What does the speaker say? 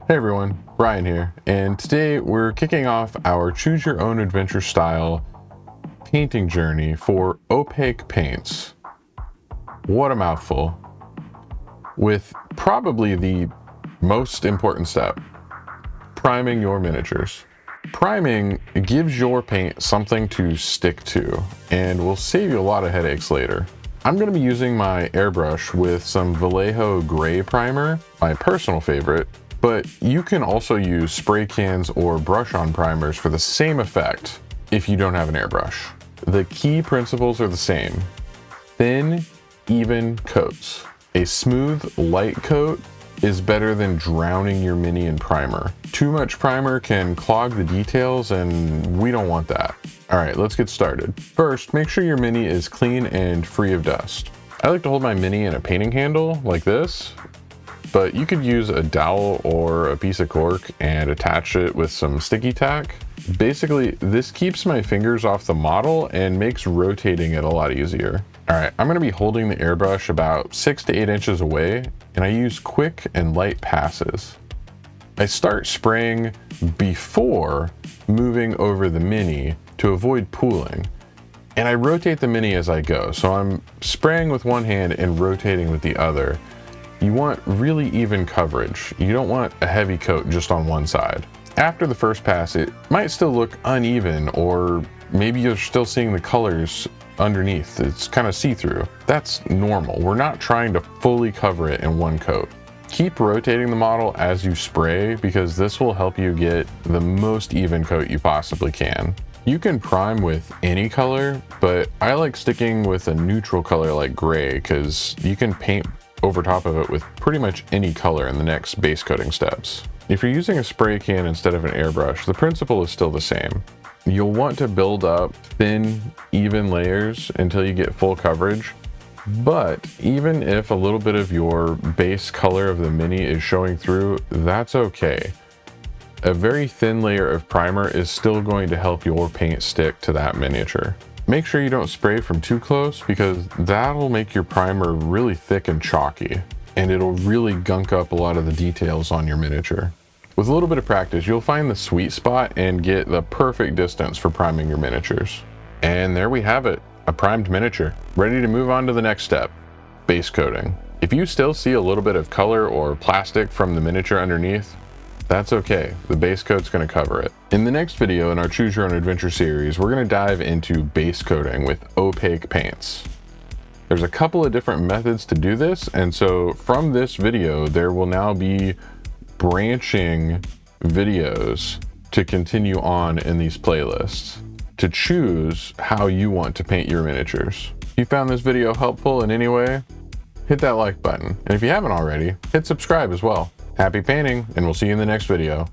Hey everyone, Brian here, and today we're kicking off our Choose Your Own Adventure style painting journey for opaque paints. What a mouthful. With probably the most important step, priming your miniatures. Priming gives your paint something to stick to and will save you a lot of headaches later. I'm going to be using my airbrush with some Vallejo gray primer, my personal favorite, but you can also use spray cans or brush-on primers for the same effect if you don't have an airbrush. The key principles are the same. Thin, even coats. A smooth, light coat is better than drowning your mini in primer. Too much primer can clog the details and we don't want that. All right, let's get started. First, make sure your mini is clean and free of dust. I like to hold my mini in a painting handle like this, but you could use a dowel or a piece of cork and attach it with some sticky tack. Basically, this keeps my fingers off the model and makes rotating it a lot easier. All right, I'm gonna be holding the airbrush about 6 to 8 inches away, and I use quick and light passes. I start spraying before moving over the mini to avoid pooling. And I rotate the mini as I go, so I'm spraying with one hand and rotating with the other. You want really even coverage. You don't want a heavy coat just on one side. After the first pass, it might still look uneven, or maybe you're still seeing the colors underneath. It's kind of see-through. That's normal. We're not trying to fully cover it in one coat. Keep rotating the model as you spray because this will help you get the most even coat you possibly can. You can prime with any color, but I like sticking with a neutral color like gray because you can paint over top of it with pretty much any color in the next base coating steps. If you're using a spray can instead of an airbrush, the principle is still the same. You'll want to build up thin, even layers until you get full coverage, but even if a little bit of your base color of the mini is showing through, that's okay. A very thin layer of primer is still going to help your paint stick to that miniature. Make sure you don't spray from too close because that'll make your primer really thick and chalky, and it'll really gunk up a lot of the details on your miniature. With a little bit of practice, you'll find the sweet spot and get the perfect distance for priming your miniatures. And there we have it, a primed miniature, ready to move on to the next step, base coating. If you still see a little bit of color or plastic from the miniature underneath, that's okay, the base coat's gonna cover it. In the next video in our Choose Your Own Adventure series, we're gonna dive into base coating with opaque paints. There's a couple of different methods to do this, and so from this video, there will now be branching videos to continue on in these playlists to choose how you want to paint your miniatures. If you found this video helpful in any way, hit that like button. And if you haven't already, hit subscribe as well. Happy painting, and we'll see you in the next video.